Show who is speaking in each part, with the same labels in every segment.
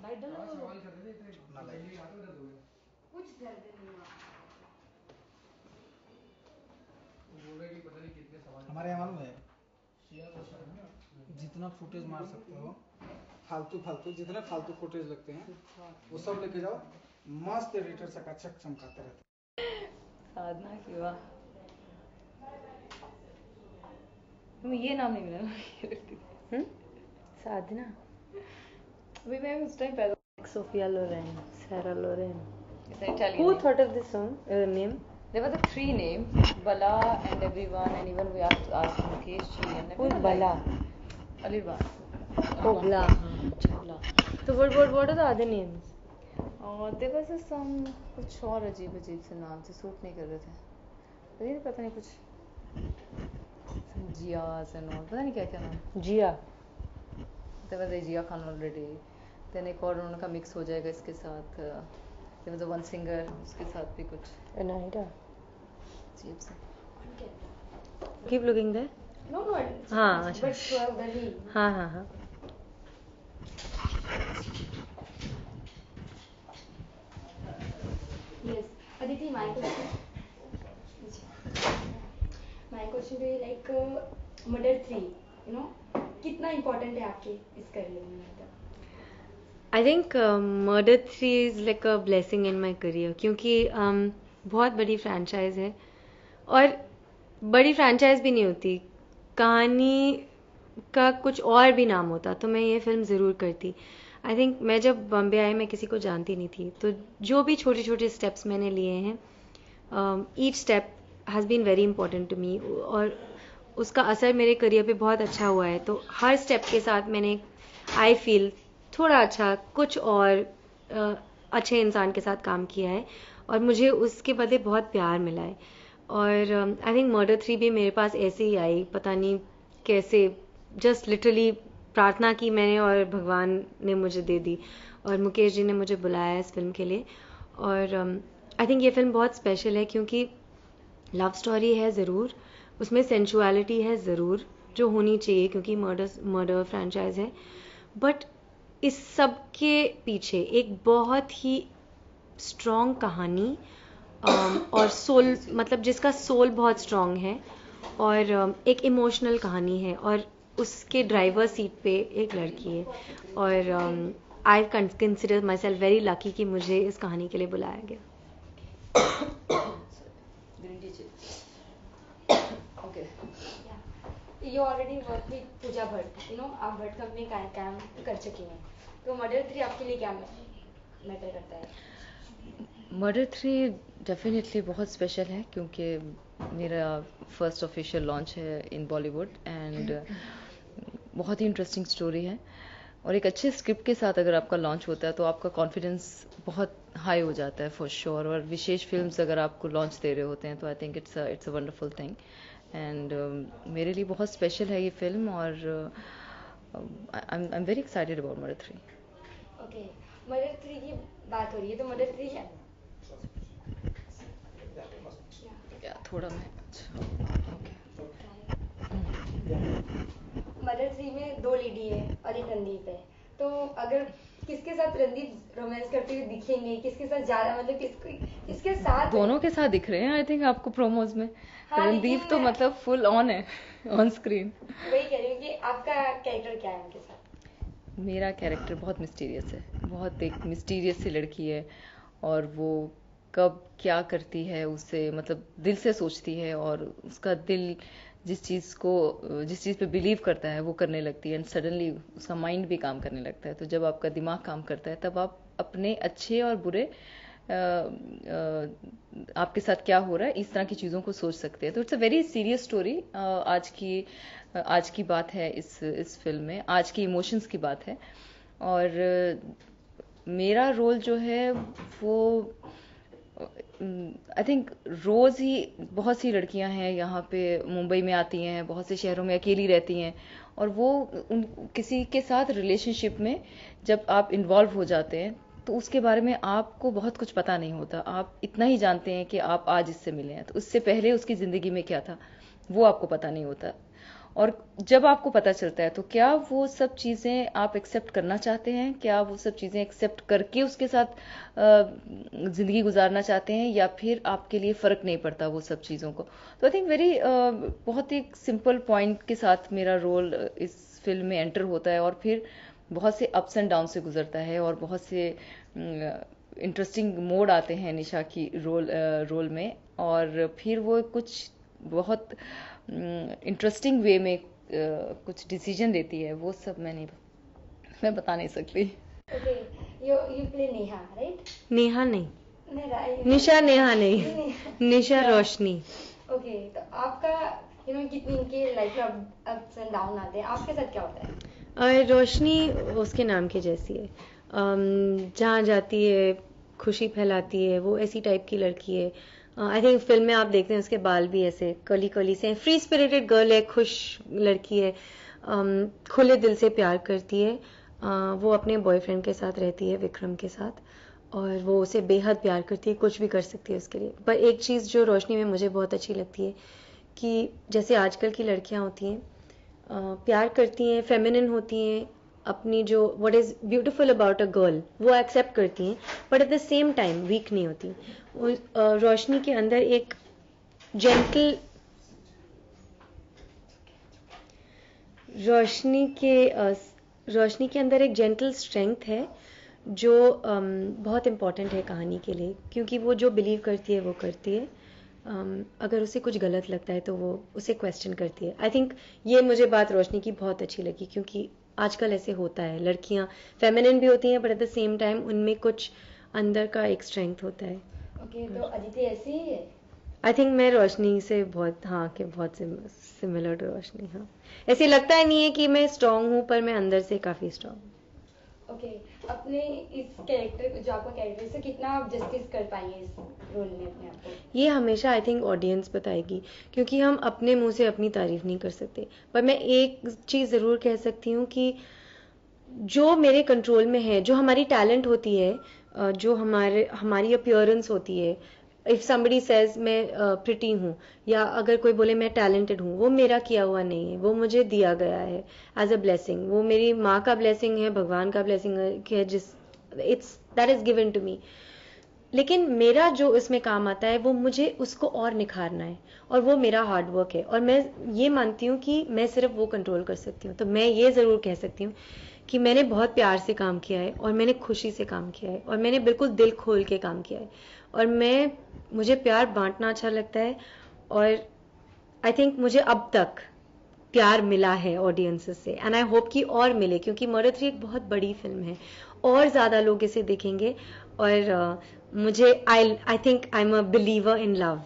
Speaker 1: Light डालो
Speaker 2: सवाल कर रहे थे इतने जल्दी हाथ में दर्द हो गया
Speaker 1: कुछ दर्द नहीं हुआ
Speaker 2: बोल रहे कि पता नहीं कितने सवाल
Speaker 3: हमारे यहाँ मालूम है जितना फुटेज मार सकते हो फालतू जितने फालतू फुटेज लगते हैं वो सब लेके जाओ मस्त एडिटर चकाचक चमकाते रहते
Speaker 4: साधना की वाह तुम्हें ये नाम नहीं मिला
Speaker 5: साधना
Speaker 4: अभी मैं उस टाइम पैदा
Speaker 5: सोफिया लोरेन सारा लोरेन
Speaker 4: Italian
Speaker 5: who
Speaker 4: name.
Speaker 5: thought of this song name
Speaker 4: There were the three names, Bala and everyone, and even we have to ask Mukesh ji and
Speaker 5: who's
Speaker 4: everyone.
Speaker 5: Bala
Speaker 4: Alirban.
Speaker 5: oh Bala
Speaker 4: Bala.
Speaker 5: so what are the other names
Speaker 4: There was a some कुछ और अजीब से नाम थे suit नहीं कर रहे थे मुझे पता नहीं कुछ जियास and all पता नहीं क्या नाम
Speaker 5: Jia
Speaker 4: There was a Jia Khan already. Then एक और उनका मिक्स हो जाएगा इसके साथ There was a one singer उसके साथ भी कुछ
Speaker 5: Anahita
Speaker 4: अजीब सा
Speaker 5: keep looking there
Speaker 1: no
Speaker 5: हाँ
Speaker 1: but very
Speaker 5: हाँ
Speaker 1: yes Aditi my question to you like murder 3 you know कितना important है आपके इस करियर में मतलब
Speaker 5: I think Murder 3 is like a blessing in my career क्योंकि बहुत बड़ी फ्रेंचाइज है और बड़ी फ्रेंचाइज भी नहीं होती कहानी का कुछ और भी नाम होता तो मैं ये फिल्म ज़रूर करती आई थिंक मैं जब बॉम्बे आई मैं किसी को जानती नहीं थी तो जो भी छोटे छोटे स्टेप्स मैंने लिए हैं each step has been very important to me और उसका असर मेरे करियर पे बहुत अच्छा हुआ है तो हर स्टेप के साथ मैंने आई फील थोड़ा अच्छा कुछ और अच्छे इंसान के साथ काम किया है और मुझे उसके बदले बहुत प्यार मिला है और आई थिंक मर्डर 3 भी मेरे पास ऐसे ही आई पता नहीं कैसे जस्ट लिटरली प्रार्थना की मैंने और भगवान ने मुझे दे दी और मुकेश जी ने मुझे बुलाया इस फिल्म के लिए और आई थिंक ये फिल्म बहुत स्पेशल है क्योंकि लव स्टोरी है ज़रूर उसमें सेंचुअलिटी है ज़रूर जो होनी चाहिए क्योंकि मर्डर फ्रेंचाइज है बट इस सब के पीछे एक बहुत ही स्ट्रॉन्ग कहानी और सोल मतलब जिसका सोल बहुत स्ट्रॉन्ग है और एक इमोशनल कहानी है और उसके ड्राइवर सीट पे एक लड़की है और I consider my self very lucky कि मुझे इस कहानी के लिए बुलाया गया
Speaker 4: Okay.
Speaker 1: You already work with Pooja Bhatt you know आप भट्ट कंपनी का काम कर चुकी हैं तो मर्डर 3 आपके लिए क्या मैटर करता है
Speaker 4: मर्डर 3 डेफिनेटली बहुत स्पेशल है क्योंकि मेरा फर्स्ट ऑफिशियल लॉन्च है इन बॉलीवुड एंड बहुत ही इंटरेस्टिंग स्टोरी है और एक अच्छे स्क्रिप्ट के साथ अगर आपका लॉन्च होता है तो आपका कॉन्फिडेंस बहुत हाई हो जाता है फॉर श्योर और विशेष फिल्म्स अगर आपको लॉन्च दे रहे होते हैं तो I think it's a wonderful thing and मेरे लिए बहुत स्पेशल है ये फिल्म और I am very excited about murder 3
Speaker 1: okay murder 3 की बात हो रही है तो मर्डर 3 है
Speaker 4: या थोड़ा मैं
Speaker 1: मर्डर 3 में 2 लेडी है और एक रणदीप है तो अगर किसके साथ रणदीप रोमांस करते हुए दिखेंगे किसके साथ ज्यादा मतलब किसके साथ
Speaker 4: दोनों के साथ दिख रहे हैं आई थिंक आपको प्रोमोज में
Speaker 1: हाँ,
Speaker 4: रणदीप तो मतलब फुल ऑन है ऑन स्क्रीन
Speaker 1: वही कह रही हूँ कि आपका कैरेक्टर क्या है उनके साथ
Speaker 4: मेरा कैरेक्टर बहुत मिस्टीरियस है बहुत एक मिस्टीरियस सी लड़की है और वो कब क्या करती है उससे मतलब दिल से सोचती है और उसका दिल जिस चीज़ पे बिलीव करता है वो करने लगती है एंड सडनली उसका माइंड भी काम करने लगता है तो जब आपका दिमाग काम करता है तब आप अपने अच्छे और बुरे आपके साथ क्या हो रहा है इस तरह की चीज़ों को सोच सकते हैं तो it's a very serious story आज की बात है इस फिल्म में आज की इमोशंस की बात है और मेरा रोल जो है वो आई थिंक रोज़ ही बहुत सी लड़कियां हैं यहाँ पे मुंबई में आती हैं बहुत से शहरों में अकेली रहती हैं और वो किसी के साथ रिलेशनशिप में जब आप इन्वॉल्व हो जाते हैं तो उसके बारे में आपको बहुत कुछ पता नहीं होता आप इतना ही जानते हैं कि आप आज इससे मिले हैं तो उससे पहले उसकी ज़िंदगी में क्या था वो आपको पता नहीं होता और जब आपको पता चलता है तो क्या वो सब चीज़ें आप एक्सेप्ट करना चाहते हैं, क्या वो सब चीज़ें एक्सेप्ट करके उसके साथ ज़िंदगी गुजारना चाहते हैं, या फिर आपके लिए फ़र्क नहीं पड़ता वो सब चीज़ों को। तो आई थिंक बहुत ही सिंपल पॉइंट के साथ मेरा रोल इस फिल्म में एंटर होता है, और फिर बहुत से अप्स एंड डाउन से गुजरता है, और बहुत से इंटरेस्टिंग मोड आते हैं निशा की रोल में, और फिर वो कुछ बहुत इंटरेस्टिंग वे में कुछ डिसीजन देती है। वो सब मैं बता नहीं सकती।
Speaker 1: Okay, you play Neha, right?
Speaker 5: Neha नहीं,
Speaker 1: नहीं,
Speaker 5: निशा नेहा नहीं, निशा रोशनी।
Speaker 1: ओके, तो आपका कितनी इनके लाइफ में अप्स एंड डाउन आते हैं, आपके साथ क्या होता है?
Speaker 5: और रोशनी उसके नाम के जैसी है, जहाँ जाती है खुशी फैलाती है, वो ऐसी टाइप की लड़की है। आई थिंक फिल्म में आप देखते हैं उसके बाल भी ऐसे कर्ली कर्ली से, फ्री स्पिरिटेड गर्ल है, खुश लड़की है, खुले दिल से प्यार करती है। वो अपने बॉयफ्रेंड के साथ रहती है, विक्रम के साथ, और वो उसे बेहद प्यार करती है, कुछ भी कर सकती है उसके लिए। पर एक चीज़ जो रोशनी में मुझे बहुत अच्छी लगती है कि जैसे आजकल की लड़कियां होती हैं, प्यार करती हैं, फेमिनिन होती हैं, अपनी जो what is beautiful about a girl वो एक्सेप्ट करती हैं, but at the same time weak नहीं होती। रोशनी के अंदर एक जेंटल रोशनी के अंदर एक जेंटल स्ट्रेंथ है जो बहुत इम्पॉर्टेंट है कहानी के लिए, क्योंकि वो जो बिलीव करती है वो करती है। अगर उसे कुछ गलत लगता है तो वो उसे क्वेश्चन करती है। आई थिंक ये मुझे बात रोशनी की बहुत अच्छी लगी, क्योंकि आजकल ऐसे होता है, लड़कियां फेमिनिन भी होती हैं, but at the same time उनमें कुछ अंदर का एक स्ट्रेंथ होता है।
Speaker 1: ओके, तो अदिति ऐसी ही है?
Speaker 5: आई थिंक मैं रोशनी से बहुत बहुत सिमिलर टू रोशनी। हाँ, ऐसे लगता ही नहीं है कि मैं स्ट्रांग हूँ, पर मैं अंदर से काफी स्ट्रांग हूँ।
Speaker 1: ओके, अपने इस कैरेक्टर जो आपका कैरेक्टर से कितना आप जस्टिस कर पाएंगे इस रोल में अपने आप को?
Speaker 5: ये हमेशा आई थिंक ऑडियंस बताएगी, क्योंकि हम अपने मुंह से अपनी तारीफ नहीं कर सकते। पर मैं एक चीज जरूर कह सकती हूँ कि जो मेरे कंट्रोल में है, जो हमारी टैलेंट होती है, जो हमारी अपीयरेंस होती है, इफ समबडी सेज मैं प्रिटी हूँ, या अगर कोई बोले मैं टैलेंटेड हूँ, वो मेरा किया हुआ नहीं है, वो मुझे दिया गया है एज अ ब्लेसिंग। वो मेरी माँ का ब्लेसिंग है, भगवान का ब्लेसिंग है, that is given to me. लेकिन मेरा जो इसमें काम आता है वो मुझे उसको और निखारना है, और वो मेरा हार्ड वर्क है, और मैं ये मानती हूँ कि मैं सिर्फ वो कंट्रोल कर सकती हूँ। तो मैं ये जरूर कह सकती हूँ कि मैंने बहुत प्यार से काम किया है, और मैंने खुशी से काम किया है, और मैंने बिल्कुल दिल खोल के काम किया है, और मुझे प्यार बांटना अच्छा लगता है, और आई थिंक मुझे अब तक प्यार मिला है ऑडियंसेस से, एंड आई होप कि और मिले, क्योंकि मर्डर 3 एक बहुत बड़ी फिल्म है, और ज्यादा लोग इसे देखेंगे। और मुझे आई think I am a believer in love.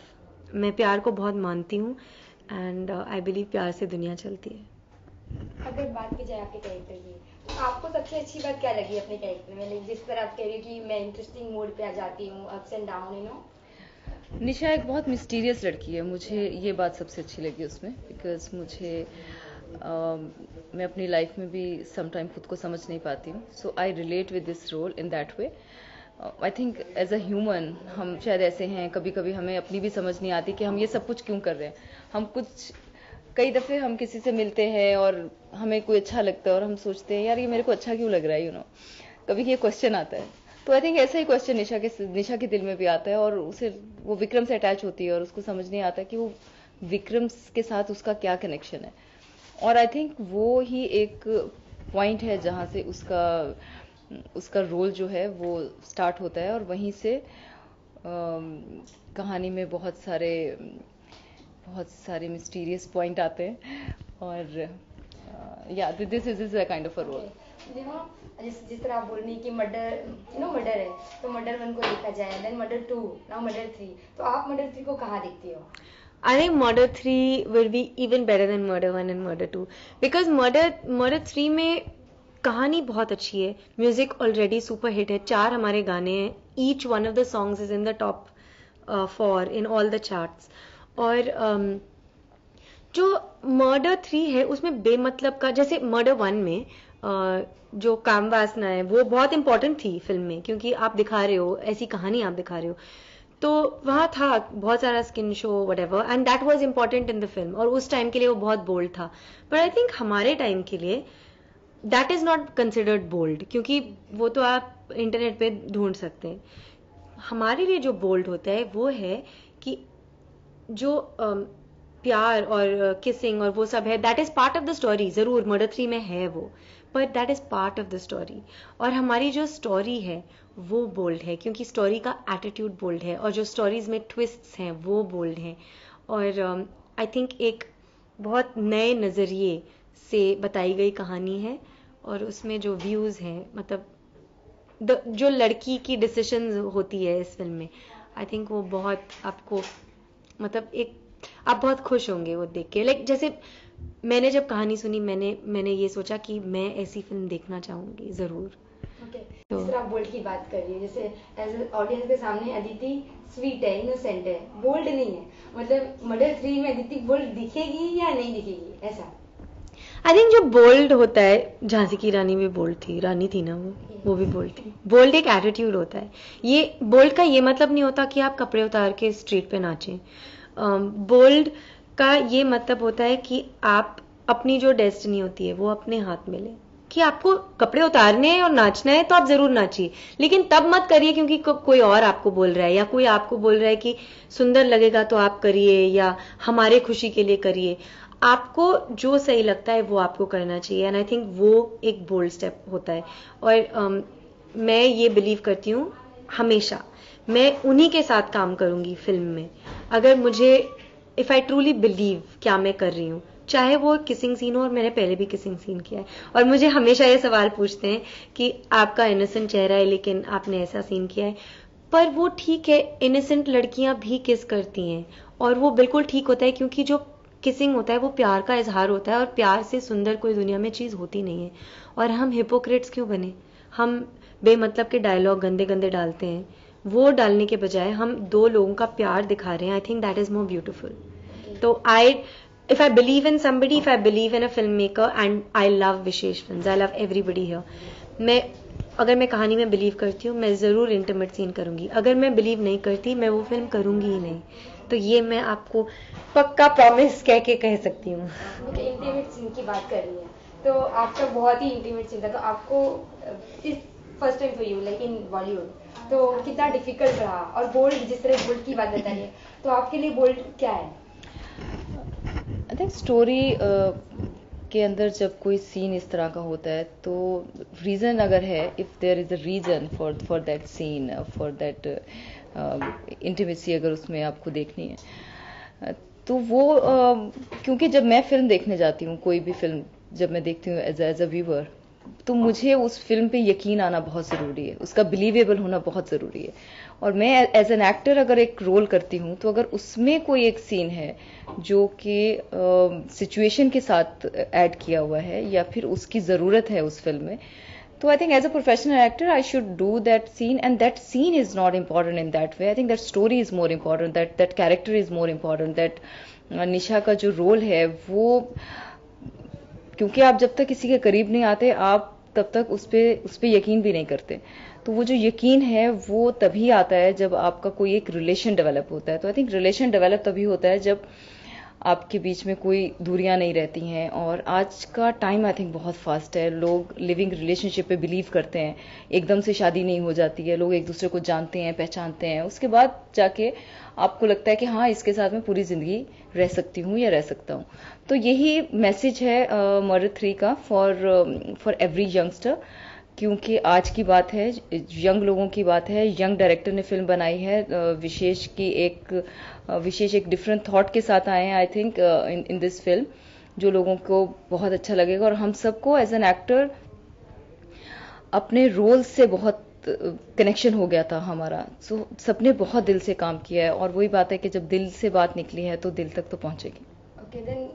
Speaker 5: मैं प्यार को बहुत मानती हूँ, एंड आई बिलीव प्यार से दुनिया चलती है।
Speaker 1: अगर बात की जाए आपके कैरेक्टर की, तो आपको सबसे अच्छी बात क्या लगी अपने कैरेक्टर में? लाइक जिस तरह आप कह रही हो कि मैं इंटरेस्टिंग मोड पे आ जाती हूँ, अप्स एंड डाउन,
Speaker 4: निशा एक बहुत मिस्टीरियस लड़की है, मुझे ये बात सबसे अच्छी लगी उसमें, बिकॉज मैं अपनी लाइफ में भी समटाइम खुद को समझ नहीं पाती हूँ। So I relate with this role in that way. I think as a human हम शायद ऐसे हैं, कभी कभी हमें अपनी भी समझ नहीं आती कि हम ये सब कुछ क्यों कर रहे हैं। कई दफ़े हम किसी से मिलते हैं और हमें कोई अच्छा लगता है और हम सोचते हैं यार ये मेरे को अच्छा क्यों लग रहा है, कभी ये क्वेश्चन आता है। तो आई थिंक ऐसा ही क्वेश्चन निशा के दिल में भी आता है, और वो विक्रम से अटैच होती है, और उसको समझ नहीं आता कि वो विक्रम के साथ उसका क्या कनेक्शन है। और आई थिंक वो ही एक पॉइंट है जहाँ से उसका रोल जो है वो स्टार्ट होता है, और वहीं से कहानी में बहुत सारे मिस्टीरियस पॉइंट आते हैं। और या this is a kind of a role.
Speaker 1: जिस तरह आप बोल रही कि मर्डर है, तो मर्डर 1 को देखा जाए, देन मर्डर 2, नाउ मर्डर 3, तो आप मर्डर 3 को कहाँ देखती हो?
Speaker 5: I think Murder 3 will be even better than Murder 1 and Murder 2, because Murder 3 में कहानी बहुत अच्छी है, म्यूजिक ऑलरेडी सुपर हिट है, 4 हमारे गाने हैं, each one of the songs is in the top 4 in all the charts. और जो मर्डर 3 है उसमें बेमतलब का, जैसे मर्डर 1 में जो काम वासना है वो बहुत इंपॉर्टेंट थी फिल्म में, क्योंकि आप दिखा रहे हो ऐसी कहानी, आप दिखा रहे हो। तो वहाँ था बहुत सारा skin show whatever, and that was important in the film, और उस टाइम के लिए वो बहुत बोल्ड था. बट आई थिंक हमारे टाइम के लिए that is not considered bold, क्योंकि वो तो आप इंटरनेट पे ढूंढ सकते हैं. हमारे लिए जो बोल्ड होता है वो है कि जो प्यार और किसिंग और वो सब है, that is part of the story. जरूर मर्डर 3 में है वो, but that is part of the story. और हमारी जो स्टोरी है वो बोल्ड है, क्योंकि स्टोरी का एटीट्यूड बोल्ड है, और जो स्टोरीज में ट्विस्ट्स हैं वो बोल्ड हैं. और आई थिंक एक बहुत नए नज़रिए से बताई गई कहानी है, और उसमें जो व्यूज़ हैं, मतलब जो लड़की की डिसीजंस होती है इस फिल्म में, आई थिंक वो बहुत आपको, मतलब एक आप बहुत खुश होंगे वो देख के. लाइक जैसे मैंने जब कहानी सुनी, मैंने ये सोचा कि मैं ऐसी फिल्म देखना चाहूंगी ज़रूर.
Speaker 1: तो जिस तरह आप बोल्ड की बात कर रही है, जैसे एज ऑडियंस के सामने अदिति स्वीट है, इनोसेंट है, बोल्ड नहीं है, मतलब मर्डर 3 में अदिति बोल्ड दिखेगी या नहीं दिखेगी, ऐसा?
Speaker 5: आई थिंक जो बोल्ड होता है, झांसी की रानी भी बोल्ड थी, रानी थी ना वो भी बोल्ड थी. बोल्ड एक एटीट्यूड होता है. ये बोल्ड का ये मतलब नहीं होता कि आप कपड़े उतार के स्ट्रीट पे नाचें. बोल्ड का ये मतलब होता है कि आप अपनी जो डेस्टिनी होती है वो अपने हाथ में लें, कि आपको कपड़े उतारने हैं और नाचना है तो आप जरूर नाचिए, लेकिन तब मत करिए क्योंकि कोई और आपको बोल रहा है, या कोई आपको बोल रहा है कि सुंदर लगेगा तो आप करिए, या हमारे खुशी के लिए करिए. आपको जो सही लगता है वो आपको करना चाहिए, एंड आई थिंक वो एक बोल्ड स्टेप होता है. और मैं ये बिलीव करती हूँ, हमेशा मैं उन्हीं के साथ काम करूंगी फिल्म में, अगर मुझे, इफ आई ट्रूली बिलीव क्या मैं कर रही हूँ, चाहे वो किसिंग सीन हो, और मैंने पहले भी किसिंग सीन किया है. और मुझे हमेशा ये सवाल पूछते हैं कि आपका इनोसेंट चेहरा है लेकिन आपने ऐसा सीन किया है. पर वो ठीक है, इनोसेंट लड़कियां भी किस करती हैं, और वो बिल्कुल ठीक होता है, क्योंकि जो किसिंग होता है वो प्यार का इजहार होता है, और प्यार से सुंदर कोई दुनिया में चीज़ होती नहीं है. और हम हिपोक्रेट्स क्यों बने, हम बेमतलब के डायलॉग गंदे गंदे डालते हैं. वो डालने के बजाय हम दो लोगों का प्यार दिखा रहे हैं. आई think that is more beautiful. तो if I believe in somebody, if I believe in a filmmaker, and I love Vishesh films, I love everybody here. अगर मैं कहानी में बिलीव करती हूँ, मैं ज़रूर इंटीमेट सीन करूँगी. अगर मैं बिलीव नहीं करती, मैं वो फिल्म करूँगी ही नहीं. तो ये मैं आपको पक्का प्रॉमिस कह सकती हूँ.
Speaker 1: इंटीमेट सीन की बात कर रही है, तो आपका बहुत ही इंटीमेट सीन था, तो आपको इस first time for you like in Bollywood, तो कितना डिफिकल्ट रहा. और बोल्ड, जिस तरह बोल्ड की बात बताइए, तो आपके लिए बोल्ड क्या है?
Speaker 4: आई थिंक स्टोरी के अंदर जब कोई सीन इस तरह का होता है, तो रीज़न अगर है, if there is a reason for that scene, for that intimacy अगर उसमें आपको देखनी है, तो वो क्योंकि जब मैं फिल्म देखने जाती हूँ, कोई भी फिल्म जब मैं देखती हूँ एज अ व्यूअर, तो मुझे उस फिल्म पे यकीन आना बहुत ज़रूरी है, उसका बिलीवेबल होना बहुत ज़रूरी है. और मैं एज एन एक्टर अगर एक रोल करती हूँ, तो अगर उसमें कोई एक सीन है जो कि सिचुएशन के साथ ऐड किया हुआ है, या फिर उसकी ज़रूरत है उस फिल्म में, तो I think as a professional actor I should do that scene, and that scene is not important in that way. I think that story is more important, that character is more important, that Nisha का जो role है वो, क्योंकि आप जब तक किसी के करीब नहीं आते, आप तब तक उस पे यकीन भी नहीं करते. तो वो जो यकीन है वो तभी आता है जब आपका कोई एक रिलेशन डेवलप होता है. तो आई थिंक रिलेशन डेवलप तभी होता है जब आपके बीच में कोई दूरियां नहीं रहती हैं. और आज का टाइम आई थिंक बहुत फास्ट है, लोग लिविंग रिलेशनशिप पे बिलीव करते हैं, एकदम से शादी नहीं हो जाती है, लोग एक दूसरे को जानते हैं, पहचानते हैं, उसके बाद जाके आपको लगता है कि हाँ, इसके साथ मैं पूरी ज़िंदगी रह सकती हूँ या रह सकता हूँ. तो यही मैसेज है मर्डर 3 का फॉर एवरी यंगस्टर, क्योंकि आज की बात है, यंग लोगों की बात है, यंग डायरेक्टर ने फिल्म बनाई है, विशेष एक डिफरेंट थॉट के साथ आए हैं I think in this film, जो लोगों को बहुत अच्छा लगेगा. और हम सबको एज एन एक्टर अपने रोल से बहुत कनेक्शन हो गया था हमारा, सो सबने बहुत दिल से काम किया है. और वही बात है कि जब दिल से बात निकली है तो दिल तक तो पहुंचेगी.
Speaker 1: ओके देन,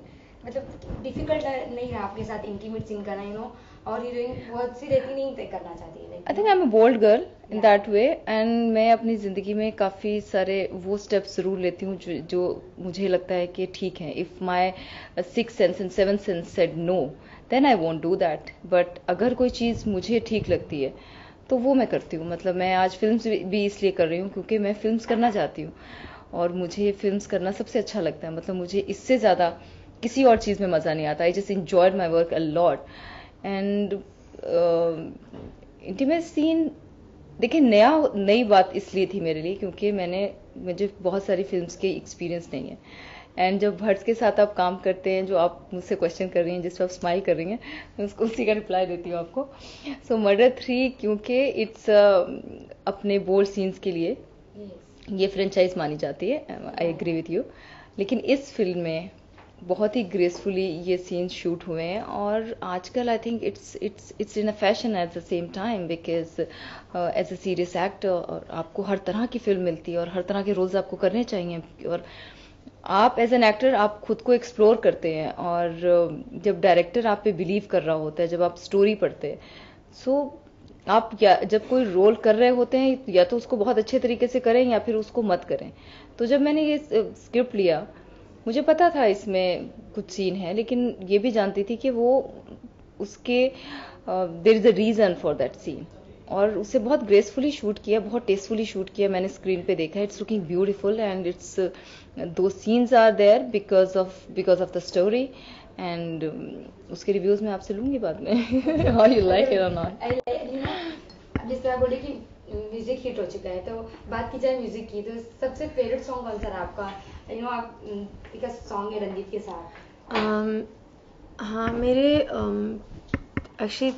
Speaker 1: मतलब डिफिकल्ट नहीं रहा आपके साथ इंटीमेट सीन करना, यू नो, और हीरोइन बहुत सी रहती नहीं तय करना चाहती है.
Speaker 4: I think I am a bold girl in that way, and मैं अपनी ज़िंदगी में काफ़ी सारे वो स्टेप्स ज़रूर लेती हूँ जो मुझे लगता है कि ठीक है. If my 6th sense and 7th sense said no, then I won't do that. But अगर कोई चीज़ मुझे ठीक लगती है तो वो मैं करती हूँ। मतलब मैं आज फिल्म्स भी इसलिए कर रही हूँ क्योंकि मैं फिल्म्स करना चाहती हूँ और मुझे फिल्म्स करना सबसे अच्छा लगता है। मतलब मुझे इससे ज़्यादा किसी और चीज़ में मज़ा नहीं आता। I just enjoyed my work a lot. And intimate scene देखिए नई बात इसलिए थी मेरे लिए क्योंकि मुझे बहुत सारी फिल्म्स के एक्सपीरियंस नहीं है। एंड जब भट्ट के साथ आप काम करते हैं, जो आप मुझसे क्वेश्चन कर रही हैं, जिस पर आप स्माइल कर रही हैं, मैं उसको उसी का रिप्लाई देती हूँ आपको। सो मर्डर 3 क्योंकि इट्स अपने बोल्ड सीन्स के लिए ये फ्रेंचाइज मानी जाती है, आई एग्री विथ यू। लेकिन इस फिल्म में बहुत ही ग्रेसफुली ये सीन्स शूट हुए हैं और आजकल I think it's in a fashion at the same time because as a serious actor आपको हर तरह की फिल्म मिलती है और हर तरह के रोल्स आपको करने चाहिए और आप एज एन एक्टर आप खुद को एक्सप्लोर करते हैं और जब डायरेक्टर आप पे बिलीव कर रहा होता है, जब आप स्टोरी पढ़ते हैं, सो आप जब कोई रोल कर रहे होते हैं या तो उसको बहुत अच्छे तरीके से करें या फिर उसको मत करें। तो जब मैंने ये स्क्रिप्ट लिया, मुझे पता था इसमें कुछ सीन है, लेकिन ये भी जानती थी कि वो उसके there is a reason for that scene और उसे बहुत ग्रेसफुली शूट किया, बहुत टेस्टफुली शूट किया। मैंने स्क्रीन पे देखा, it's looking beautiful and it's दो scenes are there because of the story and उसके रिव्यूज मैं आपसे लूंगी बाद में। How you like it or not.
Speaker 1: जिस तरह बोले कि म्यूजिक हिट हो चुका है, तो बात की जाए म्यूजिक की, तो सबसे फेवरेट सॉन्ग कौन सा रहा आपका? आप एक सॉन्ग है रणदीप के साथ।
Speaker 5: हाँ, मेरे एक्चुअली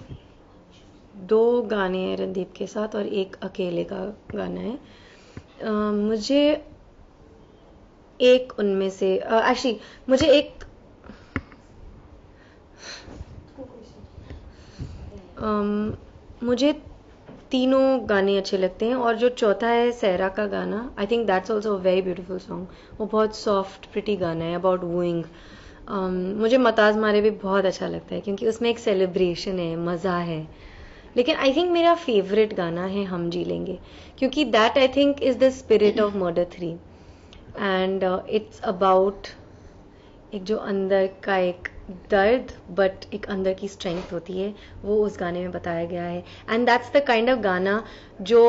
Speaker 5: 2 गाने हैं रणदीप के साथ और एक अकेले का गाना है। मुझे एक उनमें से एक्चुअली मुझे तीनों गाने अच्छे लगते हैं और जो चौथा है सहरा का गाना, I think that's also a very beautiful song. वो बहुत सॉफ्ट प्रिटी गाना है अबाउट वूइंग। मुझे मताज मारे भी बहुत अच्छा लगता है क्योंकि उसमें एक सेलिब्रेशन है, मज़ा है। लेकिन आई थिंक मेरा फेवरेट गाना है हम जी लेंगे क्योंकि that I think is the spirit of murder 3 and it's about एक जो अंदर का एक दर्द बट एक अंदर की स्ट्रेंथ होती है, वो उस गाने में बताया गया है। And that's the kind of गाना जो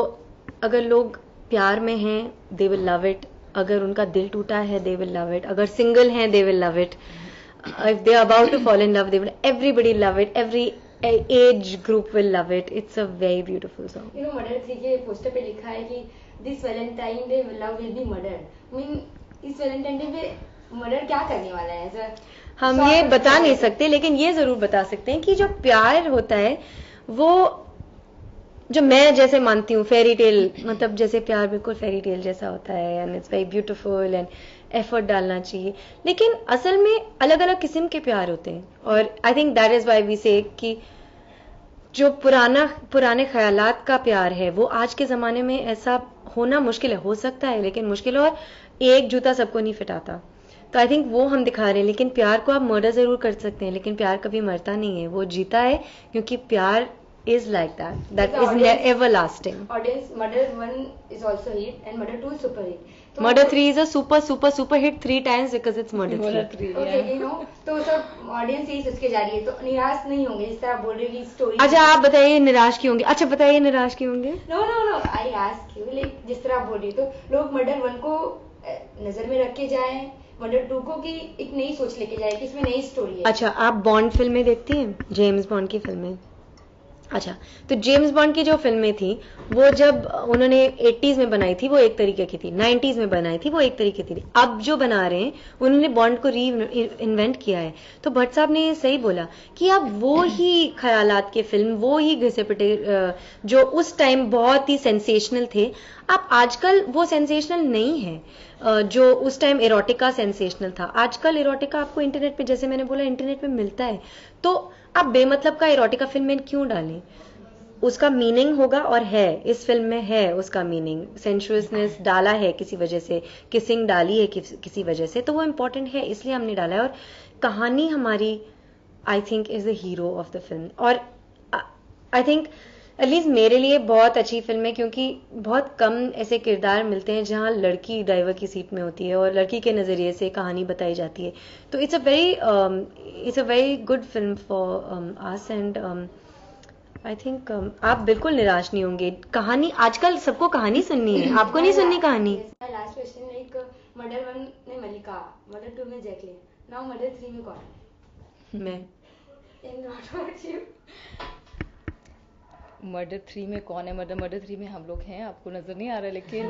Speaker 5: अगर लोग प्यार में हैं दे विल लव इट, अगर उनका दिल टूटा है दे विल लव इट, अगर सिंगल हैं they will love it, if they are about to fall in love they will, everybody love it, every age group will love it. It's a very beautiful song.
Speaker 1: Murder 3 के poster पे लिखा है कि this Valentine day love will be murder. Mean इस Valentine day पे murder क्या करने वाला है? ऐसा
Speaker 5: हम ये बता नहीं सकते, लेकिन ये जरूर बता सकते हैं कि जो प्यार होता है वो जो मैं जैसे मानती हूँ फेरी टेल, मतलब जैसे प्यार बिल्कुल फेरी टेल जैसा होता है and it's very beautiful and effort डालना चाहिए, लेकिन असल में अलग अलग किस्म के प्यार होते हैं। और I think that is why we say कि जो पुराने ख्यालात का प्यार है वो आज के ज़माने में ऐसा होना मुश्किल है, हो सकता है लेकिन मुश्किल है, और एक जूता सबको नहीं फिटाता। तो आई थिंक वो हम दिखा रहे हैं। लेकिन प्यार को आप मर्डर ज़रूर कर सकते हैं, लेकिन प्यार कभी मरता नहीं है, वो जीता है क्योंकि प्यार is like that is ever lasting.
Speaker 1: Audience, Murder 1 is also hit and Murder 2 is super hit. So
Speaker 5: Murder 3 is a super hit 3 times because it's Murder 3.
Speaker 1: Okay, you know, तो सब ऑडियंस यही सोच के जा रही है, तो निराश नहीं होंगे जिस तरह बोल रही स्टोरी।
Speaker 5: अच्छा आप बताइए निराश क्यों होंगे? अच्छा बताइए निराश क्यों होंगे?
Speaker 1: No I ask you, like जिस तरह बोल रही तो लोग मर्डर 1 को नजर में रख के जाए, मर्डर 2 को की एक नई सोच लेके जाए कि इसमें नई स्टोरी है।
Speaker 5: अच्छा आप बॉन्ड फिल्में देखती हैं? जेम्स बॉन्ड की फिल्में? अच्छा, तो जेम्स बॉन्ड की जो फिल्में थी वो जब उन्होंने 80s में बनाई थी वो एक तरीके की थी, 90s में बनाई थी वो एक तरीके की थी। अब जो बना रहे हैं उन्होंने बॉन्ड को री इन्वेंट किया है। तो भट्ट साहब ने ये सही बोला कि अब वो ही ख्यालात के फिल्म, वो ही घिसे पिटे जो उस टाइम बहुत ही सेंसेशनल थे, अब आजकल वो सेंसेशनल नहीं है। जो उस टाइम एरोटिका सेंसेशनल था, आजकल एरोटिका आपको इंटरनेट पे, जैसे मैंने बोला, इंटरनेट पे मिलता है। तो आप बेमतलब का एरोटिका फिल्म में क्यों डालें? उसका मीनिंग होगा, और है इस फिल्म में, है उसका मीनिंग, सेंशुअसनेस डाला है किसी वजह से, किसिंग डाली है किसी वजह से, तो वो इम्पोर्टेंट है इसलिए हमने डाला है। और कहानी हमारी I think is the hero of the film, और आई थिंक एटलीस्ट मेरे लिए बहुत अच्छी फिल्म है क्योंकि बहुत कम ऐसे किरदार मिलते हैं जहां लड़की ड्राइवर की सीट में होती है और लड़की के नज़रिए से कहानी बताई जाती है। तो it's a very good film for us, and I think आप बिल्कुल निराश नहीं होंगे. कहानी आजकल सबको कहानी सुननी है, आपको नहीं सुननी कहानी.
Speaker 1: लास्ट क्वेश्चन, लाइक मर्डर 1 में मलिका, मर्डर 2 में जैकलिन, नाउ मर्डर 3 में कौन है?
Speaker 5: मैं
Speaker 1: And what about you?
Speaker 4: Murder 3 में कौन है? मर्डर 3 में हम लोग हैं, आपको नजर नहीं आ रहा, लेकिन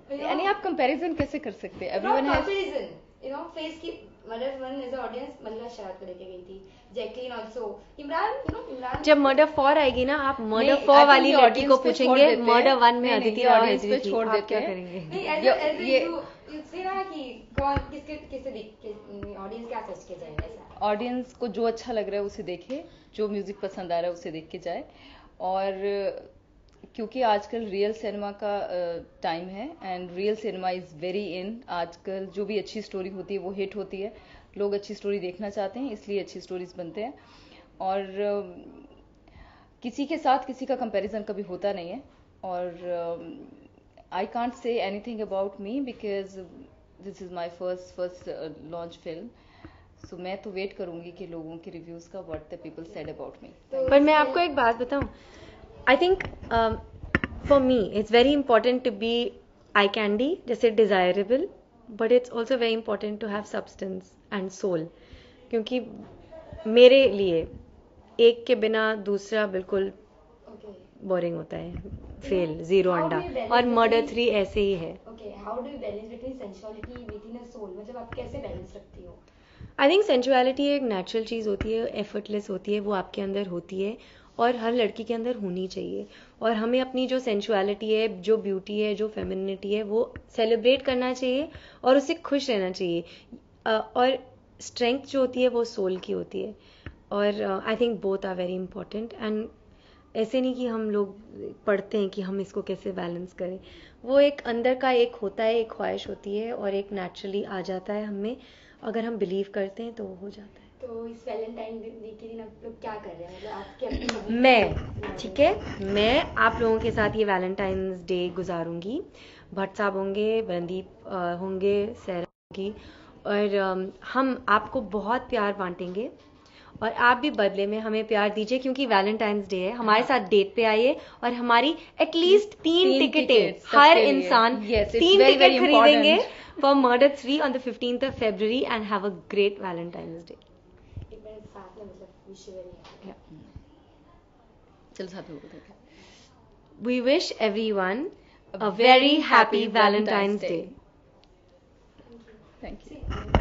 Speaker 1: but
Speaker 4: यानी आप कंपैरिजन कैसे कर सकते हैं?
Speaker 1: not
Speaker 4: everyone has
Speaker 1: comparison, face की मर्डर 1 एज ऑडियंस मलिका शरारत को लेके गई थी, जैकलिन आल्सो, इमरान
Speaker 5: जब मर्डर 4 आएगी ना, आप मर्डर
Speaker 4: नहीं,
Speaker 5: 4
Speaker 4: I think
Speaker 5: वाली
Speaker 4: ये
Speaker 5: लड़की को
Speaker 4: audience पे छोड़
Speaker 5: पूछेंगे
Speaker 4: देते हैं.
Speaker 5: मर्डर 1 में
Speaker 4: नहीं,
Speaker 5: अदिति
Speaker 4: ये
Speaker 5: राव
Speaker 4: audience पे
Speaker 5: हेदरी थी,
Speaker 4: छोड़
Speaker 5: आप
Speaker 4: देते
Speaker 5: क्या
Speaker 4: हैं.
Speaker 5: करेंगे?
Speaker 1: नहीं
Speaker 4: ये
Speaker 1: you say ना कि कौन किससे देख ऑडियंस क्या सोच के जाएगा ऐसा.
Speaker 4: ऑडियंस को जो अच्छा लग रहा है उसे देखे, जो म्यूजिक पसंद आ रहा है उसे देख के जाए. और क्योंकि आजकल रियल सिनेमा का टाइम है and real cinema is very in. आजकल जो भी अच्छी स्टोरी होती है वो हिट होती है, लोग अच्छी स्टोरी देखना चाहते हैं, इसलिए अच्छी स्टोरीज बनते हैं. और किसी के साथ किसी का कंपैरिजन कभी होता नहीं है. और I can't say anything about me because this is my first launch film. So मैं तो वेट करूंगी कि लोगों के रिव्यूज का, what the people said about me.
Speaker 5: पर मैं आपको एक बात बताऊं, I think for me it's very important to be eye candy, जैसे desirable, but it's also very important to have substance and soul. क्योंकि मेरे लिए एक के बिना दूसरा बिल्कुल बोरिंग होता है, फेल, जीरो अंडा. और मर्डर 3 ऐसे ही है.
Speaker 1: Okay, how do you balance between sensuality within a soul, मतलब आप कैसे बैलेंस रखती हो?
Speaker 5: आई थिंक सेंचुअलिटी एक नेचुरल चीज़ होती है, एफर्टलेस होती है, वो आपके अंदर होती है और हर लड़की के अंदर होनी चाहिए. और हमें अपनी जो सेंचुअलिटी है, जो ब्यूटी है, जो फेमिनिटी है, वो सेलिब्रेट करना चाहिए और उससे खुश रहना चाहिए. और स्ट्रेंथ जो होती है वो सोल की होती है. और I think both are very important. And ऐसे नहीं कि हम लोग पढ़ते हैं कि हम इसको कैसे बैलेंस करें. वो एक अंदर का एक होता है, एक ख्वाहिश होती है और एक नेचुरली आ जाता है हमें. अगर हम बिलीव करते हैं तो वो हो जाता है.
Speaker 1: तो इस वैलेंटाइन डे के दिन आप लोग क्या कर रहे हैं, मतलब आपके अपनी
Speaker 5: मैं ठीक है, मैं आप लोगों के साथ ये वैलेंटाइंस डे गुजारूंगी. भट्ट साहब होंगे, बरंदीप होंगे, सहरा होंगी और हम आपको बहुत प्यार बांटेंगे और आप भी बदले में हमें प्यार दीजिए. क्योंकि वैलेंटाइंस डे है, हमारे साथ डेट पे आइए और हमारी एटलीस्ट 3 टिकटें हर इंसान 3 टिकट खरीदेंगे for Murder 3 on the 15th of February and have a great Valentine's Day.
Speaker 1: एक बार साथ में मतलब विश करें.
Speaker 4: चल साथ में बोलते हैं.
Speaker 5: We wish everyone a very happy Valentine's Day.
Speaker 4: Thank you.